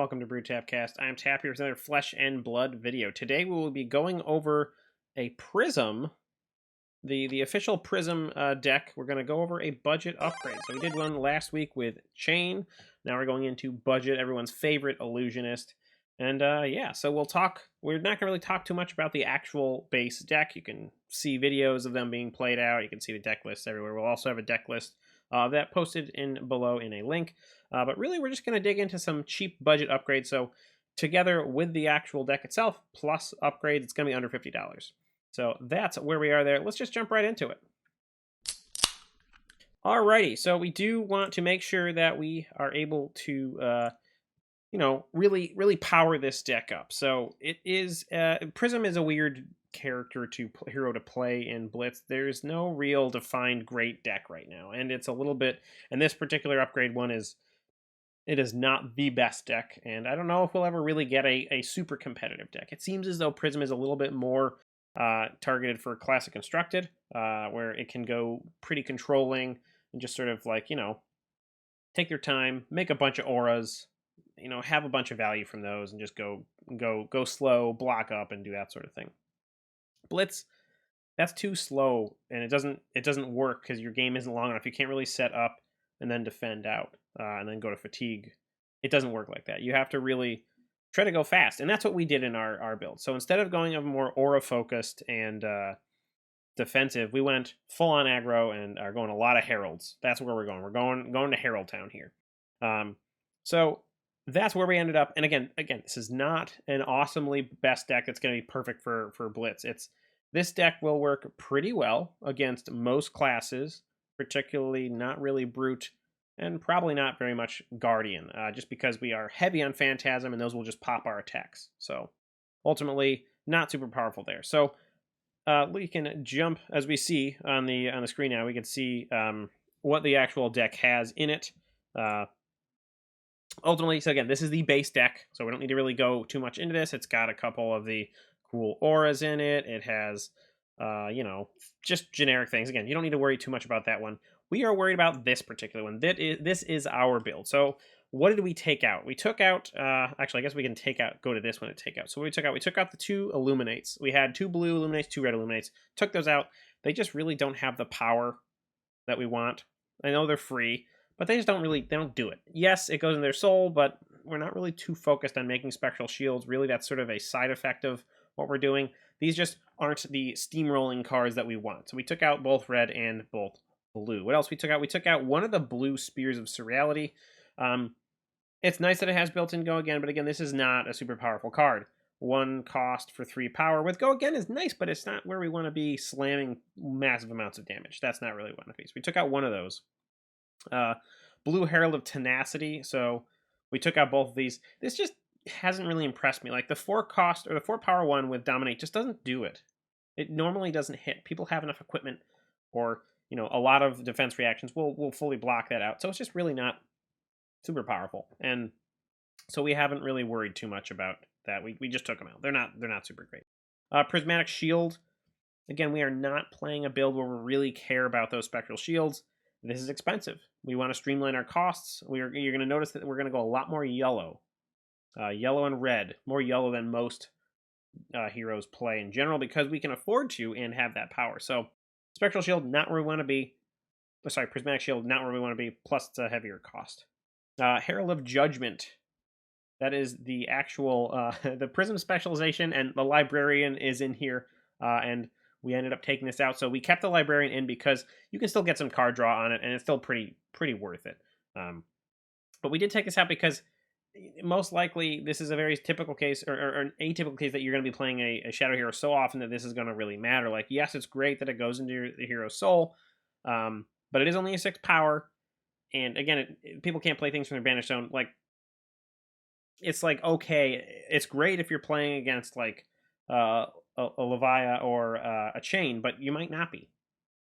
welcome to BrewTapcast. I am Tap here with another Flesh and Blood video. Today we will be going over a Prism, the official Prism deck. We're going to go over a budget upgrade. So we did one last week with Chain. Now we're going into budget, everyone's favorite illusionist. And yeah, so we're not going to really talk too much about the actual base deck. You can see videos of them being played out. You can see the deck lists everywhere. We'll also have a deck list that posted in below in a link. But really, we're just going to dig into some cheap budget upgrades. So together with the actual deck itself, plus upgrades, it's going to be under $50. So that's where we are there. Let's just jump right into it. Alrighty, so we do want to make sure that we are able to, really power this deck up. So it is, Prism is a weird hero to play in Blitz. There's no real defined great deck right now, and it's a little bit, and this particular upgrade one is, it is not the best deck, and I don't know if we'll ever really get a super competitive deck. It seems as though Prism is a little bit more targeted for Classic Constructed, where it can go pretty controlling and just sort of like, take their time, make a bunch of auras, have a bunch of value from those, and just go slow, block up, and do that sort of thing. Blitz, that's too slow, and it doesn't work because your game isn't long enough. You can't really set up and then defend out, and then go to fatigue. It doesn't work like that. You have to really try to go fast, and that's what we did in our build. So instead of going of more aura focused and defensive, we went full on aggro and are going a lot of heralds. That's where we're going. We're going to Herald Town here. So that's where we ended up. And again, this is not an awesomely best deck that's going to be perfect for Blitz. This deck will work pretty well against most classes, particularly not really Brute, and probably not very much Guardian, just because we are heavy on Phantasm, and those will just pop our attacks. So ultimately, not super powerful there. So we can jump, as we see on the screen now, we can see what the actual deck has in it. Ultimately, so again, this is the base deck, so we don't need to really go too much into this. It's got a couple of the cool auras in it. It has, just generic things. Again, you don't need to worry too much about that one. We are worried about this particular one. This is our build. So what did we take out? We took out, actually, I guess we can go to this one and take out. So what we took out the two Illuminates. We had two blue Illuminates, two red Illuminates. Took those out. They just really don't have the power that we want. I know they're free, but they don't do it. Yes, it goes in their soul, but we're not really too focused on making spectral shields. Really, that's sort of a side effect of what we're doing. These just aren't the steamrolling cards that we want. So we took out both red and both blue. What else we took out? We took out one of the blue Spears of Surreality. It's nice that it has built-in Go Again, but again, this is not a super powerful card. 1 cost for 3 power. With Go Again is nice, but it's not where we want to be slamming massive amounts of damage. That's not really one of these. We took out one of those. Blue Herald of Tenacity. So we took out both of these. This just hasn't really impressed me. Like the 4 cost or the 4 power one with Dominate just doesn't do it. It normally doesn't hit. People have enough equipment, or a lot of defense reactions will fully block that out. So it's just really not super powerful, and so we haven't really worried too much about that. We just took them out. They're not super great. Prismatic Shield. Again, we are not playing a build where we really care about those spectral shields. This is expensive. We want to streamline our costs. You're going to notice that we're going to go a lot more yellow. Yellow and red. More yellow than most heroes play in general, because we can afford to and have that power. So Spectral Shield, not where we want to be. Sorry, Prismatic Shield, not where we want to be, plus it's a heavier cost. Herald of Judgment. That is the actual, the Prism specialization, and the Librarian is in here, and we ended up taking this out. So we kept the Librarian in because you can still get some card draw on it, and it's still pretty worth it. But we did take this out because most likely this is a very typical case, or an atypical case, that you're going to be playing a Shadow Hero so often that this is going to really matter. Like, yes, it's great that it goes into the hero's soul, but it is only a 6 power. And again, people can't play things from their Banish Zone. Like, it's like, okay, it's great if you're playing against like a Levia or a Chain, but you might not be.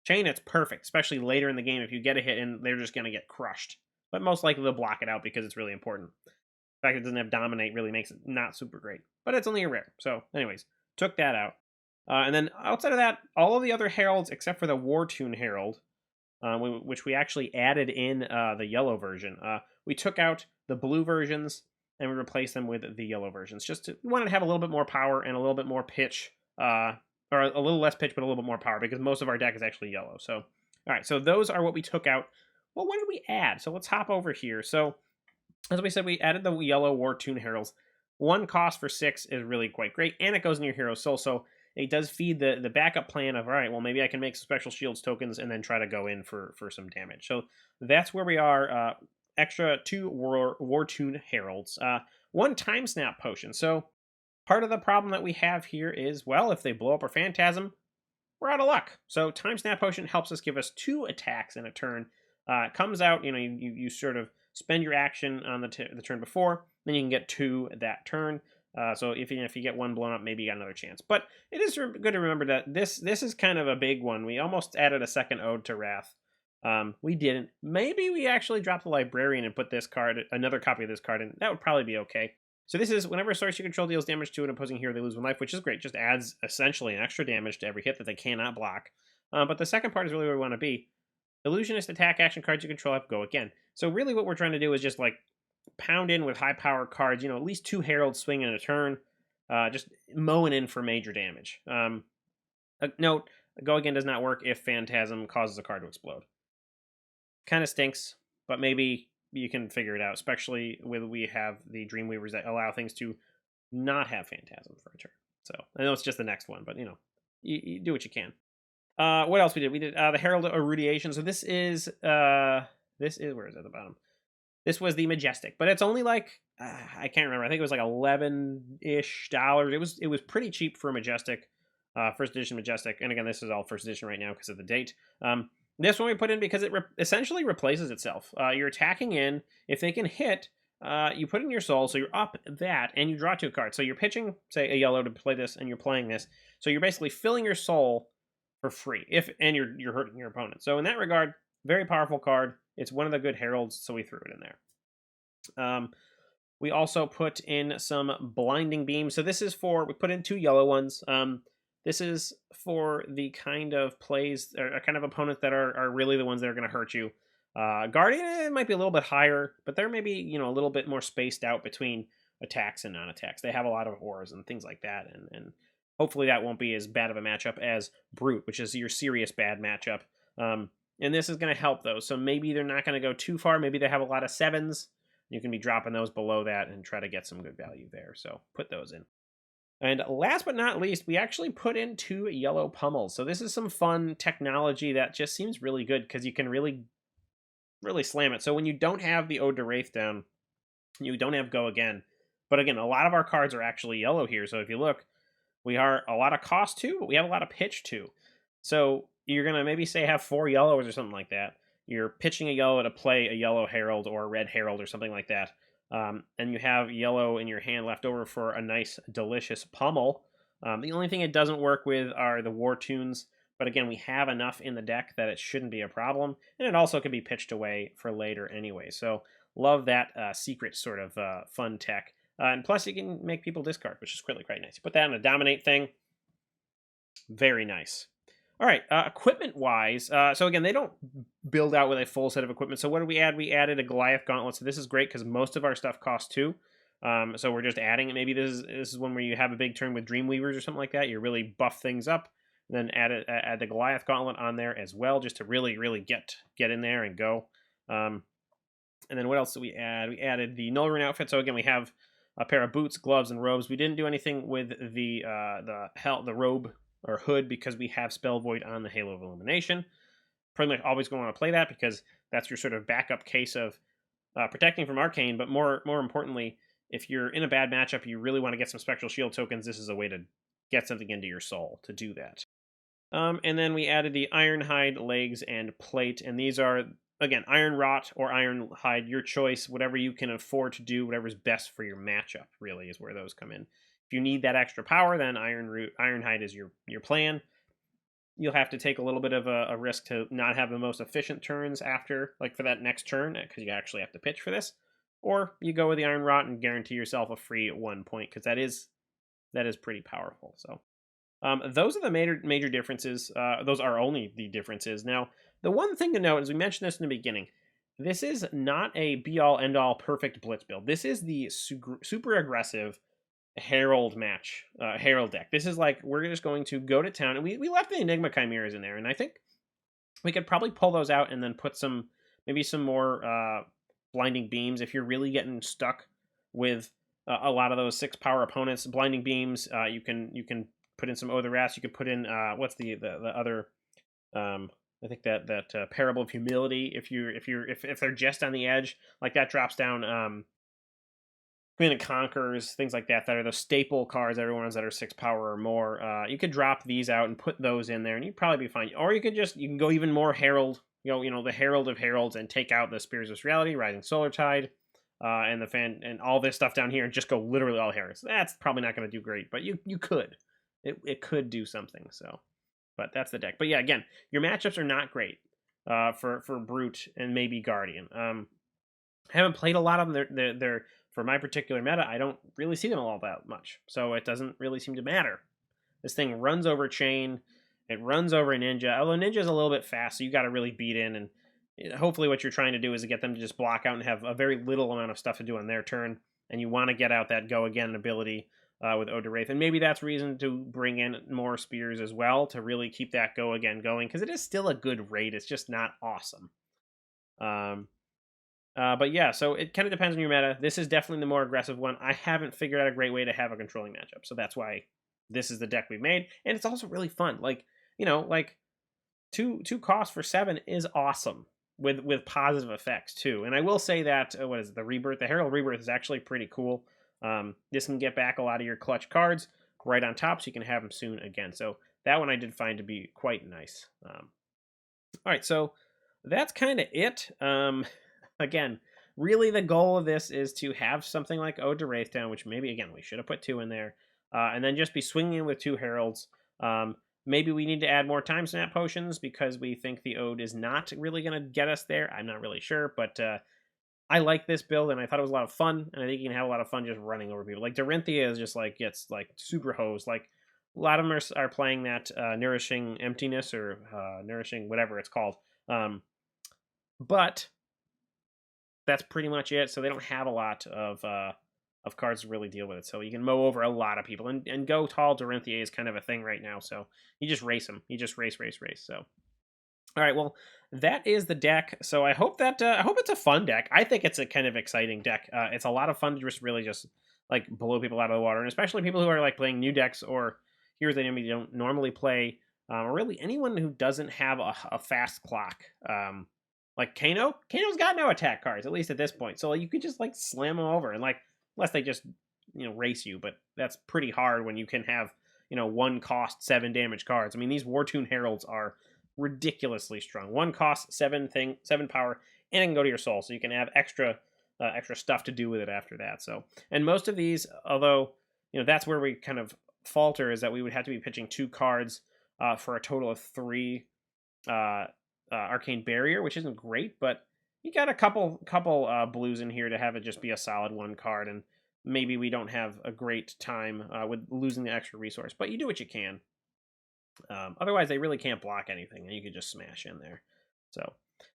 Chain, it's perfect, especially later in the game if you get a hit and they're just going to get crushed. But most likely they'll block it out because it's really important. The fact it doesn't have Dominate really makes it not super great. But it's only a rare. So anyways, took that out. And then outside of that, all of the other Heralds, except for the War Tune Herald, which we actually added in the yellow version. We took out the blue versions and we replace them with the yellow versions. We wanted to have a little bit more power and a little bit more pitch, or a little less pitch, but a little bit more power, because most of our deck is actually yellow. So, all right, so those are what we took out. Well, what did we add? So let's hop over here. So, as we said, we added the yellow War Tune Heralds. One cost for 6 is really quite great, and it goes in your hero soul, so it does feed the backup plan of, all right, well, maybe I can make some special shields tokens and then try to go in for some damage. So that's where we are. Extra 2 War Tune Heralds. 1 Time Snap Potion. So part of the problem that we have here is, well, if they blow up our Phantasm, we're out of luck. So Time Snap Potion helps us give us 2 attacks in a turn. It comes out, you sort of spend your action on the turn before, then you can get 2 that turn. So if you get 1 blown up, maybe you got another chance. But it is good to remember that this is kind of a big one. We almost added a second Ode to Wrath. We didn't. Maybe we actually dropped the Librarian and put another copy of this card in. That would probably be okay. So this is whenever a source you control deals damage to an opposing hero, they lose 1 life, which is great. Just adds essentially an extra damage to every hit that they cannot block. But the second part is really where we want to be. Illusionist attack action cards you control have go again. So really what we're trying to do is just like pound in with high power cards, at least 2 heralds swing in a turn, just mowing in for major damage. Note, go again does not work if Phantasm causes a card to explode. Kind of stinks, but maybe you can figure it out, especially when we have the Dreamweavers that allow things to not have Phantasm for a turn. So I know it's just the next one, but you do what you can. What else we did? We did the Herald of Erudiation. So this is where is it at the bottom? This was the Majestic, but it's only like I can't remember. I think it was like $11-ish. It was pretty cheap for a Majestic, first edition Majestic. And again, this is all first edition right now because of the date. This one we put in because it essentially replaces itself. You're attacking in. If they can hit, you put in your soul, so you're up that, and you draw 2 cards. So you're pitching, say, a yellow to play this, and you're playing this. So you're basically filling your soul for free, and you're hurting your opponent. So in that regard, very powerful card. It's one of the good heralds, so we threw it in there. We also put in some Blinding Beam. So this is we put in 2 yellow ones. This is for the kind of plays, or kind of opponents that are really the ones that are going to hurt you. Guardian might be a little bit higher, but they're maybe a little bit more spaced out between attacks and non-attacks. They have a lot of auras and things like that, and hopefully that won't be as bad of a matchup as Brute, which is your serious bad matchup. And this is going to help those. So maybe they're not going to go too far. Maybe they have a lot of 7s. You can be dropping those below that and try to get some good value there. So put those in. And last but not least, we actually put in 2 yellow pummels. So this is some fun technology that just seems really good because you can really, really slam it. So when you don't have the Ode to Wraith down, you don't have Go Again. But again, a lot of our cards are actually yellow here. So if you look, we are a lot of cost too, but we have a lot of pitch too. So you're going to maybe say have 4 yellows or something like that. You're pitching a yellow to play a yellow herald or a red herald or something like that. And you have yellow in your hand left over for a nice, delicious pummel. The only thing it doesn't work with are the War Tunes. But again, we have enough in the deck that it shouldn't be a problem. And it also can be pitched away for later anyway. So love that secret sort of fun tech. And plus, you can make people discard, which is really quite nice. You put that in a Dominate thing. Very nice. All right, equipment-wise, so again, they don't build out with a full set of equipment. So what did we add? We added a Goliath Gauntlet. So this is great because most of our stuff costs 2. So we're just adding it. Maybe this is one where you have a big turn with Dreamweavers or something like that. You really buff things up. And then add the Goliath Gauntlet on there as well, just to really, really get in there and go. And then what else did we add? We added the Null Rune outfit. So again, we have a pair of boots, gloves, and robes. We didn't do anything with the robe or hood because we have Spell Void on the Halo of Illumination. Pretty much always going to want to play that because that's your sort of backup case of protecting from Arcane, but more importantly, if you're in a bad matchup, you really want to get some Spectral Shield tokens, this is a way to get something into your soul to do that. And then we added the Ironhide legs and plate, and these are, again, Iron Rot or Ironhide, your choice, whatever you can afford to do, whatever's best for your matchup, really, is where those come in. If you need that extra power, then Ironhide is your plan. You'll have to take a little bit of a risk to not have the most efficient turns after, like for that next turn, because you actually have to pitch for this. Or you go with the Iron Rot and guarantee yourself a free 1 point, because that is pretty powerful. So those are the major differences. Those are only the differences. Now, the one thing to note, as we mentioned this in the beginning, this is not a be-all, end-all perfect Blitz build. This is the super aggressive Herald match, Herald deck. This is like, we're just going to go to town, and we left the Enigma Chimeras in there, and I think we could probably pull those out and then put some, maybe some more Blinding Beams if you're really getting stuck with a lot of those 6-power opponents. Blinding Beams, you can put in some Oh the Rats. You could put in what's the other, I think that Parable of Humility. If they're just on the edge, like that drops down Queen of Conquerors, things like that, that are the staple cards, everyone's that are 6 power or more. You could drop these out and put those in there, and you'd probably be fine. Or you can go even more Herald, the Herald of Heralds, and take out the Spears of Reality, Rising Solar Tide, and the fan, and all this stuff down here, and just go literally all Heralds. That's probably not going to do great, but you could. It could do something. So, but that's the deck. But yeah, again, your matchups are not great for Brute and maybe Guardian. I haven't played a lot of them. They're for my particular meta, I don't really see them all that much, so it doesn't really seem to matter. This thing runs over Chain, it runs over Ninja, although Ninja's a little bit fast, so you got to really beat in, and hopefully what you're trying to do is to get them to just block out and have a very little amount of stuff to do on their turn, and you want to get out that Go Again ability with Ode to Wraith, and maybe that's reason to bring in more Spears as well, to really keep that Go Again going, because it is still a good raid, it's just not awesome. But yeah, so it kind of depends on your meta. This is definitely the more aggressive one. I haven't figured out a great way to have a controlling matchup, so that's why this is the deck we've made. And it's also really fun. Like, like two costs for 7 is awesome with positive effects too. And I will say that what is it, the Rebirth? The Herald Rebirth is actually pretty cool. This can get back a lot of your clutch cards right on top, so you can have them soon again. So that one I did find to be quite nice. All right, so that's kind of it. Again, really the goal of this is to have something like Ode to Wraithtown, which maybe, again, we should have put 2 in there, and then just be swinging with 2 Heralds. Maybe we need to add more Time Snap Potions because we think the Ode is not really going to get us there. I'm not really sure, but I like this build, and I thought it was a lot of fun, and I think you can have a lot of fun just running over people. Like, Dorinthia is just, gets, super hosed. Like, a lot of them are playing that Nourishing Emptiness or Nourishing whatever it's called. But that's pretty much it. So they don't have a lot of cards to really deal with it. So you can mow over a lot of people. And Go Tall Dorinthia is kind of a thing right now. So you just race them. You just race. So, all right. Well, that is the deck. So I hope that I hope it's a fun deck. I think it's a kind of exciting deck. It's a lot of fun to just really just blow people out of the water, and especially people who are playing new decks or heroes that you don't normally play, or really anyone who doesn't have a fast clock. Like Kano's got no attack cards, at least at this point. So you could just slam them over, and unless they just race you, but that's pretty hard when you can have 1 cost 7 damage cards. I mean, these War-Tune Heralds are ridiculously strong. 1 cost 7 power, and it can go to your soul, so you can have extra stuff to do with it after that. So, and most of these, although that's where we kind of falter, is that we would have to be pitching 2 cards for a total of 3. Arcane Barrier, which isn't great, but you got a couple blues in here to have it just be a solid 1 card, and maybe we don't have a great time with losing the extra resource, but you do what you can. Otherwise, they really can't block anything, and you could just smash in there. So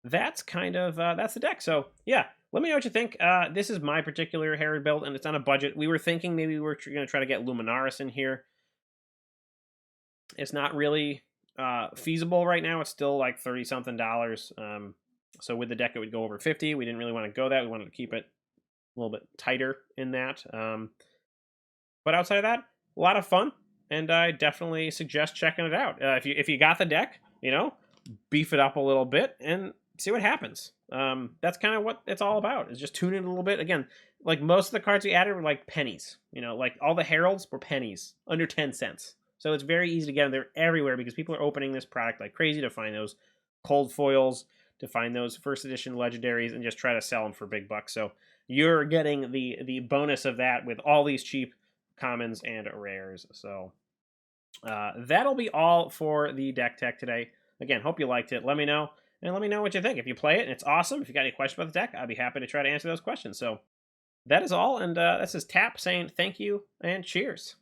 that's kind of that's the deck. So yeah, let me know what you think. This is my particular Herald build, and it's on a budget. We were thinking maybe we were going to try to get Luminaris in here. It's not really feasible right now. It's still $30-something. So with the deck it would go over 50. We didn't really want to go that. We wanted to keep it a little bit tighter in that. But outside of that, a lot of fun, and I definitely suggest checking it out. If you got the deck, beef it up a little bit and see what happens. That's kind of what it's all about, is just tune it a little bit. Again, most of the cards we added were pennies. All the Heralds were pennies, under 10 cents. So it's very easy to get them. They're everywhere because people are opening this product like crazy to find those cold foils, to find those first edition legendaries, and just try to sell them for big bucks. So you're getting the bonus of that with all these cheap commons and rares. So that'll be all for the deck tech today. Again, hope you liked it. Let me know, and let me know what you think. If you play it and it's awesome, if you got any questions about the deck, I'd be happy to try to answer those questions. So that is all, and this is Tap saying thank you and cheers.